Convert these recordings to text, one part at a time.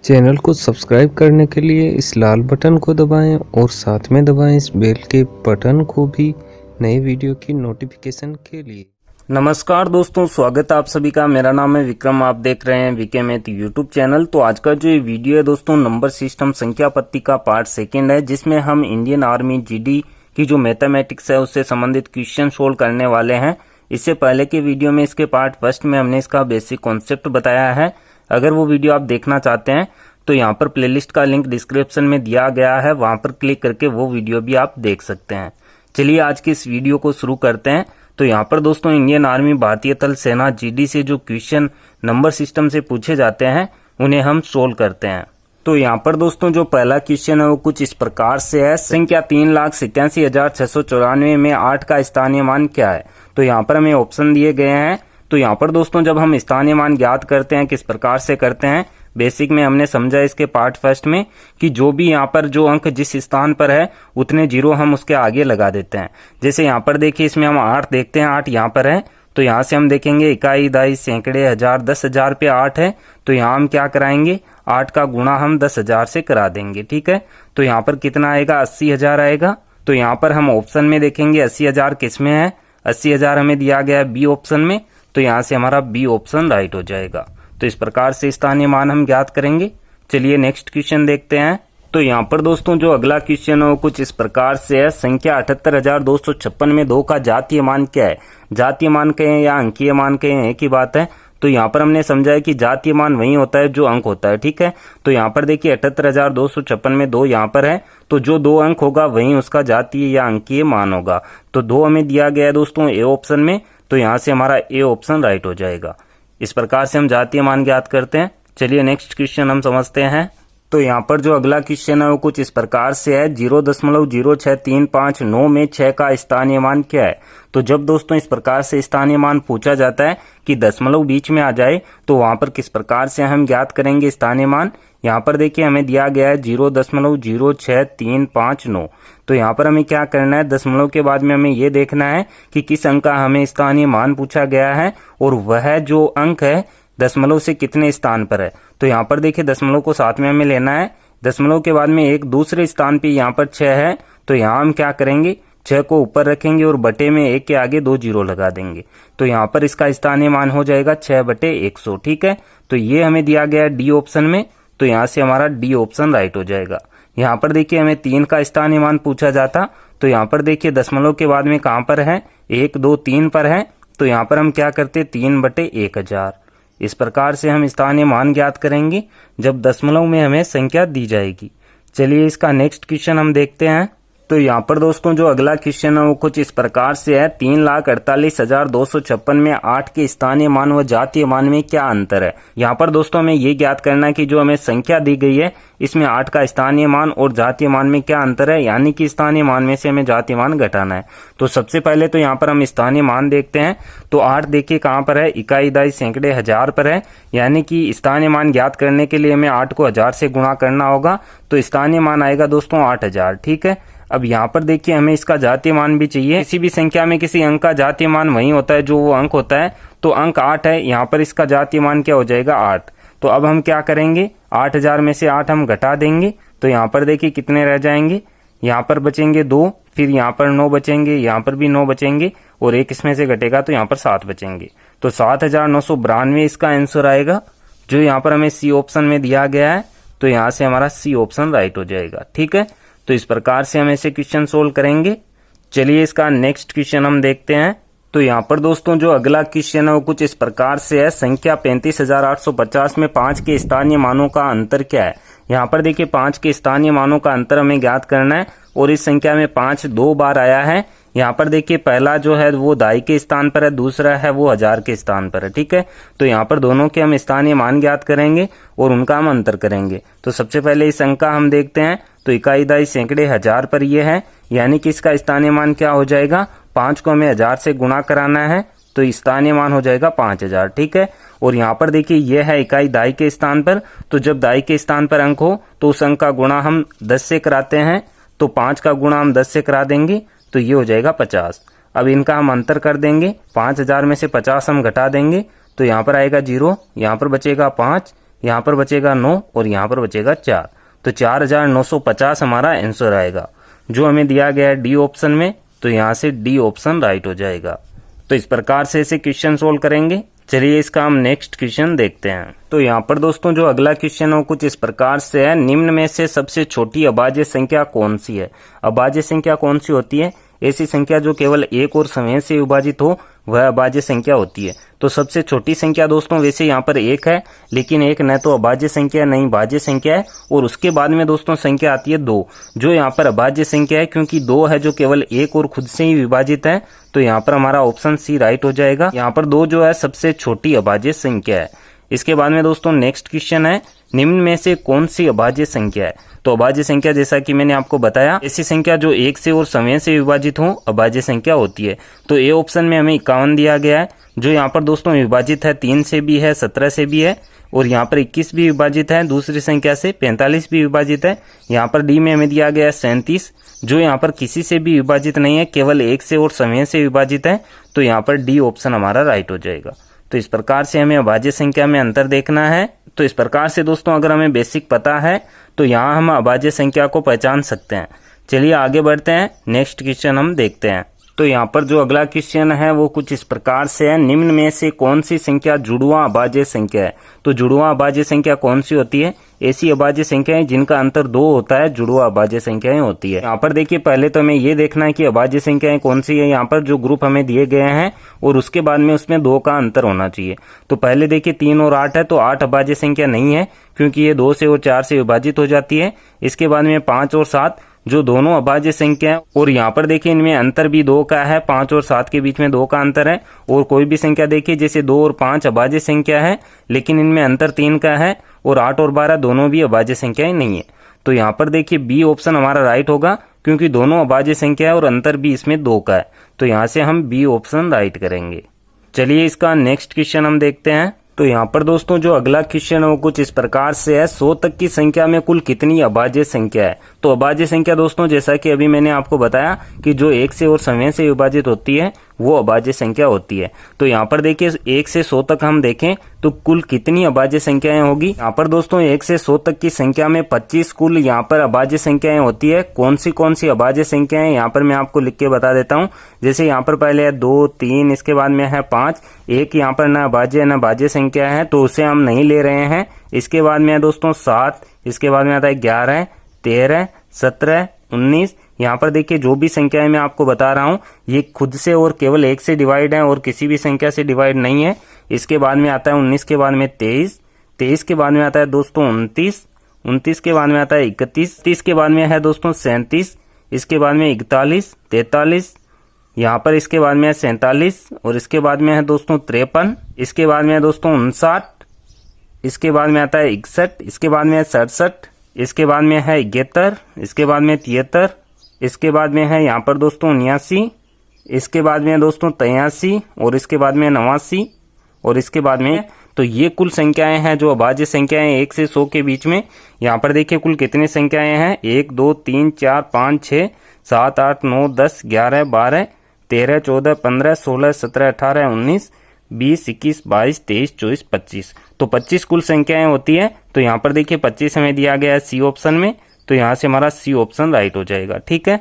Channel को subscribe करने के लिए इस लाल बटन को दबाएं और साथ में दबाएं इस बेल के बटन को भी नए वीडियो की नोटिफिकेशन के लिए। नमस्कार दोस्तों, स्वागत है आप सभी का। मेरा नाम है विक्रम, आप देख रहे हैं वीके मैथ यूट्यूब चैनल। तो आज का जो ये वीडियो है दोस्तों, नंबर सिस्टम संख्या पत्ती का पार्ट सेकंड है, जिसमें हम इंडियन आर्मी जीडी की जो मैथमेटिक्स है उससे संबंधित क्वेश्चन सोल्व करने वाले हैं। इससे पहले के वीडियो में इसके पार्ट फर्स्ट में हमने इसका बेसिक कॉन्सेप्ट बताया है। अगर वो वीडियो आप देखना चाहते हैं तो यहाँ पर प्लेलिस्ट का लिंक डिस्क्रिप्शन में दिया गया है, वहां पर क्लिक करके वो वीडियो भी आप देख सकते हैं। चलिए आज की इस वीडियो को शुरू करते हैं। तो यहाँ पर दोस्तों इंडियन आर्मी भारतीय थल सेना जीडी से जो क्वेश्चन नंबर सिस्टम से पूछे जाते हैं उन्हें हम सोल्व करते हैं। तो यहाँ पर दोस्तों जो पहला क्वेश्चन है वो कुछ इस प्रकार से है। संख्या 3,87,694 में 8 का स्थानीय मान क्या है। तो यहाँ पर हमें ऑप्शन दिए गए हैं। तो यहाँ पर दोस्तों जब हम स्थानीय मान ज्ञात करते हैं किस प्रकार से करते हैं, बेसिक में हमने समझा इसके पार्ट फर्स्ट में कि जो भी यहाँ पर जो अंक जिस स्थान पर है उतने जीरो हम उसके आगे लगा देते हैं। जैसे यहाँ पर देखिए, इसमें हम 8 देखते हैं, 8 यहाँ पर है, तो यहाँ से हम देखेंगे इकाई, दाई, सैकड़े, हजार, 10,000 पे 8 है, तो यहाँ हम क्या कराएंगे, 8 का गुणा हम 10,000 से करा देंगे। ठीक है, तो यहाँ पर कितना आएगा, 80,000 आएगा। तो यहाँ पर हम ऑप्शन में देखेंगे 80,000 किस में है, 80,000 हमें दिया गया है बी ऑप्शन में, तो यहाँ से हमारा बी ऑप्शन राइट हो जाएगा। तो इस प्रकार से स्थानीय मान हम ज्ञात करेंगे। चलिए नेक्स्ट क्वेश्चन देखते हैं। तो यहाँ पर दोस्तों जो अगला क्वेश्चन है वो कुछ इस प्रकार से है। संख्या 78,256 में 2 का जातीय मान क्या है। जातीय मान कहें या अंकीय मान कहें, एक ही बात है। तो यहाँ पर हमने समझा है कि जातीय मान वही होता है जो अंक होता है। ठीक है, तो यहाँ पर देखिए 78,256 में 2 यहाँ पर है, तो जो 2 अंक होगा वही उसका जातीय या अंकीय मान होगा। तो 2 हमें दिया गया है दोस्तों ए ऑप्शन में, तो यहाँ से हमारा ए ऑप्शन राइट हो जाएगा। इस प्रकार से हम जातीय मान ज्ञात करते हैं। चलिए नेक्स्ट क्वेश्चन हम समझते हैं। तो यहाँ पर जो अगला क्वेश्चन है वो कुछ इस प्रकार से है। 0.06359 में 6 का स्थानीय मान क्या है। तो जब दोस्तों इस प्रकार से स्थानीय मान पूछा जाता है कि दशमलव बीच में आ जाए, तो वहां पर किस प्रकार से हम ज्ञात करेंगे स्थानीय मान। यहाँ पर देखिए हमें दिया गया है 0.06359। तो यहाँ पर हमें क्या करना है, दशमलव के बाद में हमें ये देखना है कि किस अंक का हमें स्थानीय मान पूछा गया है और वह जो अंक है दशमलव से कितने स्थान पर है। तो यहाँ पर देखिए दशमलव को साथ में हमें लेना है। दशमलव के बाद में एक दूसरे स्थान पे यहाँ पर 6 है, तो यहाँ हम क्या करेंगे, 6 को ऊपर रखेंगे और बटे में 1 के आगे 2 जीरो लगा देंगे। तो यहाँ पर इसका स्थानीय मान हो जाएगा 6/100। ठीक है, तो ये हमें दिया गया है डी ऑप्शन में, तो यहाँ से हमारा डी ऑप्शन राइट हो जाएगा। यहाँ पर देखिए हमें 3 का स्थानीय मान पूछा जाता, तो यहाँ पर देखिए दशमलव के बाद में कहाँ पर है, 1, 2, 3 पर है, तो यहाँ पर हम क्या करते, 3/1000। इस प्रकार से हम स्थानीय मान ज्ञात करेंगे जब दशमलव में हमें संख्या दी जाएगी। चलिए इसका नेक्स्ट क्वेश्चन हम देखते हैं। तो यहाँ पर दोस्तों जो अगला क्वेश्चन है वो कुछ इस प्रकार से है। 3,48,256 में 8 के स्थानीय मान व जातीय मान में क्या अंतर है। यहाँ पर दोस्तों हमें ये ज्ञात करना है कि जो हमें संख्या दी गई है इसमें 8 का स्थानीय मान और जातीय मान में क्या अंतर है, यानी कि स्थानीय मान में से हमें जातीय मान घटाना है। तो सबसे पहले तो यहाँ पर हम स्थानीय मान देखते हैं। तो 8 देखिए कहाँ पर है, इकाई, दाई, सैकड़े, हजार पर है, यानी कि स्थानीय मान ज्ञात करने के लिए हमें 8 को 1000 से गुणा करना होगा, तो स्थानीय मान आएगा दोस्तों 8000। ठीक है, अब यहाँ पर देखिए हमें इसका जातीय मान भी चाहिए। किसी भी संख्या में किसी अंक का जातीय मान वही होता है जो वो अंक होता है। तो अंक 8 है, यहाँ पर इसका जातीय मान क्या हो जाएगा, 8। तो अब हम क्या करेंगे, 8000 में से 8 हम घटा देंगे, तो यहाँ पर देखिए कितने रह जाएंगे, यहाँ पर बचेंगे 2, फिर यहाँ पर 9 बचेंगे, यहाँ पर भी 9 बचेंगे और 1 इसमें से घटेगा तो यहाँ पर 7 बचेंगे। तो 7,992 इसका आंसर आएगा, जो यहाँ पर हमें सी ऑप्शन में दिया गया है। तो यहाँ से हमारा सी ऑप्शन राइट हो जाएगा। ठीक है, तो इस प्रकार से हम ऐसे क्वेश्चन सोल्व करेंगे। चलिए इसका नेक्स्ट क्वेश्चन हम देखते हैं। तो यहाँ पर दोस्तों जो अगला क्वेश्चन है वो कुछ इस प्रकार से है। संख्या 35,850 में 5 के स्थानीय मानों का अंतर क्या है। यहाँ पर देखिए 5 के स्थानीय मानों का अंतर हमें ज्ञात करना है और इस संख्या में 5 2 बार आया है। यहाँ पर देखिए पहला जो है वो दाई के स्थान पर है, दूसरा है वो हजार के स्थान पर है। ठीक है, तो यहाँ पर दोनों के हम स्थानीय मान ज्ञात करेंगे और उनका हम अंतर करेंगे। तो सबसे पहले इस अंक का हम देखते हैं। तो इकाई, दाई, सैकड़े, हजार पर ये है, यानी कि इसका स्थानीय मान क्या हो जाएगा, 5 को हमें 1000 से गुणा कराना है, तो स्थानीय मान हो जाएगा 5000। ठीक है, और यहाँ पर देखिए ये है इकाई दाई के स्थान पर, तो जब दाई के स्थान पर अंक हो तो उस अंक का गुणा हम 10 से कराते हैं, तो 5 का गुणा हम 10 से करा देंगे, तो ये हो जाएगा 50। अब इनका हम अंतर कर देंगे, 5000 में से 50 हम घटा देंगे, तो यहाँ पर आएगा 0, यहाँ पर बचेगा 5, यहाँ पर बचेगा 9 और यहाँ पर बचेगा 4। तो 4950 हमारा आंसर आएगा जो हमें दिया गया है डी ऑप्शन में। तो यहाँ से डी ऑप्शन राइट हो जाएगा। तो इस प्रकार से ऐसे क्वेश्चन सोल्व करेंगे। चलिए इसका हम नेक्स्ट क्वेश्चन देखते हैं। तो यहाँ पर दोस्तों जो अगला क्वेश्चन है कुछ इस प्रकार से है, निम्न में से सबसे छोटी अभाज्य संख्या कौन सी है। अभाज्य संख्या कौन सी होती है? ऐसी संख्या जो केवल एक और समय से विभाजित हो वह अभाज्य संख्या होती है। तो सबसे छोटी संख्या दोस्तों वैसे यहाँ पर 1 है, लेकिन 1 न तो अभाज्य संख्या नहीं भाज्य संख्या है। और उसके बाद में दोस्तों संख्या आती है 2 जो यहाँ पर अभाज्य संख्या है, क्योंकि 2 है जो केवल 1 और खुद से ही विभाजित है। तो यहाँ पर हमारा ऑप्शन सी राइट हो जाएगा। यहाँ पर 2 जो है सबसे छोटी अभाज्य संख्या है। इसके बाद में दोस्तों नेक्स्ट क्वेश्चन है, निम्न में से कौन सी अभाज्य संख्या है। तो अभाज्य संख्या जैसा कि मैंने आपको बताया ऐसी संख्या जो 1 से और समय से विभाजित हो अभाज्य संख्या होती है। तो ए ऑप्शन में हमें 51 दिया गया है जो यहाँ पर दोस्तों विभाजित है 3 से भी है 17 से भी है और यहाँ पर 21 भी विभाजित है दूसरी संख्या से, 45 भी विभाजित है। यहाँ पर डी में हमें दिया गया है 37 जो यहाँ पर किसी से भी विभाजित नहीं है, केवल 1 से और समय से विभाजित है। तो यहाँ पर डी ऑप्शन हमारा राइट हो जाएगा। तो इस प्रकार से हमें अभाज्य संख्या में अंतर देखना है। तो इस प्रकार से दोस्तों अगर हमें बेसिक पता है तो यहाँ हम अभाज्य संख्या को पहचान सकते हैं। चलिए आगे बढ़ते हैं, नेक्स्ट क्वेश्चन हम देखते हैं। तो यहाँ पर जो अगला क्वेश्चन है वो कुछ इस प्रकार से है, निम्न में से कौन सी संख्या जुड़वां अभाज्य संख्या है। तो जुड़वां अभाज्य संख्या कौन सी होती है? ऐसी अभाज्य संख्याएं जिनका अंतर 2 होता है जुड़वां अभाज्य संख्याएं होती है। यहाँ पर देखिए पहले तो हमें ये देखना है कि अभाज्य संख्याएं कौन सी है। यहाँ पर जो ग्रुप हमें दिए गए हैं और उसके बाद में उसमें 2 का अंतर होना चाहिए। तो पहले देखिए 3 और 8 है, तो 8 अभाज्य संख्या नहीं है क्योंकि ये 2 से और 4 से विभाजित हो जाती है। इसके बाद में 5 और 7 जो दोनों अभाज्य संख्या है और यहाँ पर देखिए इनमें अंतर भी 2 का है, 5 और 7 के बीच में 2 का अंतर है। और कोई भी संख्या देखिए जैसे 2 और 5 अभाज्य संख्या है लेकिन इनमें अंतर 3 का है और 8 और 12 दोनों भी अभाज्य संख्याएं नहीं है। तो यहाँ पर देखिए बी ऑप्शन हमारा राइट होगा क्योंकि दोनों अभाज्य संख्या है और अंतर भी इसमें 2 का है। तो यहाँ से हम बी ऑप्शन राइट करेंगे। चलिए इसका नेक्स्ट क्वेश्चन हम देखते हैं। तो यहाँ पर दोस्तों जो अगला क्वेश्चन है वो कुछ इस प्रकार से है, 100 तक की संख्या में कुल कितनी अभाज्य संख्या है। तो अभाज्य संख्या दोस्तों जैसा कि अभी मैंने आपको बताया कि जो 1 से और समय से विभाजित होती है वो अभाज्य संख्या होती है। तो यहाँ पर देखिए 1 से 100 तक हम देखें तो कुल कितनी अभाज्य संख्याएं होगी। यहाँ पर दोस्तों 1 से 100 तक की संख्या में 25 कुल यहाँ पर अभाज्य संख्याएं होती है। कौन सी अभाज्य संख्याएं यहाँ पर मैं आपको लिख के बता देता हूँ। जैसे यहाँ पर पहले है 2, 3, इसके बाद में है 5, एक यहाँ पर न अभाज्य न भाज्य संख्या है तो उसे हम नहीं ले रहे हैं। इसके बाद में है दोस्तों 7, इसके बाद में आता है 11, 13, 17, 19। यहाँ पर देखिए जो भी संख्याएं मैं आपको बता रहा हूँ ये खुद से और केवल 1 से डिवाइड है और किसी भी संख्या से डिवाइड नहीं है। इसके बाद में आता है 19 के बाद में 23, 23 के बाद में आता है दोस्तों 29, 29 के बाद में आता है 31, 30 के बाद में है दोस्तों 37, इसके बाद में 41, 43, यहाँ पर इसके बाद में है 47 और इसके बाद में है दोस्तों 53, इसके बाद में है दोस्तों 59, इसके बाद में आता है 61, इसके बाद में है 67, इसके बाद में है 71, इसके बाद में 73, इसके बाद में है यहाँ पर दोस्तों 79, इसके बाद में है दोस्तों 83 और इसके बाद में 89 और इसके बाद में। तो ये कुल संख्याएं हैं जो अभाज्य संख्याएं 1 से 100 के बीच में। यहाँ पर देखिए कुल कितनी संख्याएं हैं, 1, 2, 3, 4, 5, 6, 7, 8, 9, 10, 11, 12, 13, 14, 15, 16, 17, 18, 19, 20, 21, 22, 23, 24, 25। तो 25 कुल संख्याएं होती है। तो यहाँ पर देखिए 25 हमें दिया गया है सी ऑप्शन में। तो यहाँ से हमारा सी ऑप्शन राइट हो जाएगा। ठीक है।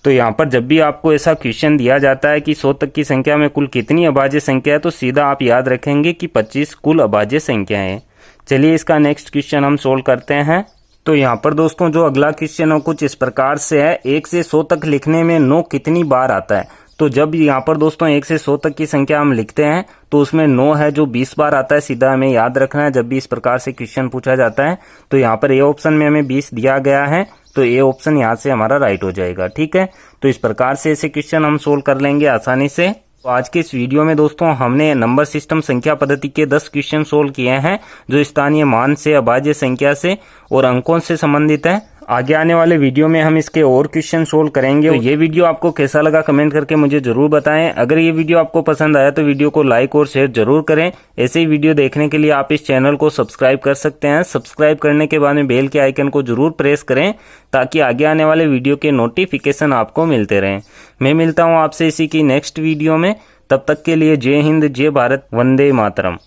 तो यहाँ पर जब भी आपको ऐसा क्वेश्चन दिया जाता है कि 100 तक की संख्या में कुल कितनी अभाज्य संख्या है तो सीधा आप याद रखेंगे कि 25 कुल अभाज्य संख्या है। चलिए इसका नेक्स्ट क्वेश्चन हम सोल्व करते हैं। तो यहाँ पर दोस्तों जो अगला क्वेश्चन है कुछ इस प्रकार से है, 1 से 100 तक लिखने में 9 कितनी बार आता है। तो जब यहाँ पर दोस्तों 1 से 100 तक की संख्या हम लिखते हैं तो उसमें 9 है जो 20 बार आता है। सीधा हमें याद रखना है जब भी इस प्रकार से क्वेश्चन पूछा जाता है। तो यहाँ पर ए ऑप्शन में हमें 20 दिया गया है तो ए ऑप्शन यहाँ से हमारा राइट हो जाएगा। ठीक है। तो इस प्रकार से ऐसे क्वेश्चन हम सोल्व कर लेंगे आसानी से। तो आज के इस वीडियो में दोस्तों हमने नंबर सिस्टम संख्या पद्धति के 10 क्वेश्चन सोल्व किए हैं जो स्थानीय मान से, अभाज्य संख्या से और अंकों से संबंधित है। आगे आने वाले वीडियो में हम इसके और क्वेश्चन सोल्व करेंगे। तो ये वीडियो आपको कैसा लगा कमेंट करके मुझे जरूर बताएं। अगर ये वीडियो आपको पसंद आया तो वीडियो को लाइक और शेयर जरूर करें। ऐसे ही वीडियो देखने के लिए आप इस चैनल को सब्सक्राइब कर सकते हैं। सब्सक्राइब करने के बाद में बेल के आइकन को जरूर प्रेस करें ताकि आगे आने वाले वीडियो के नोटिफिकेशन आपको मिलते रहें। मैं मिलता हूँ आपसे इसी की नेक्स्ट वीडियो में। तब तक के लिए जय हिंद, जय भारत, वंदे मातरम।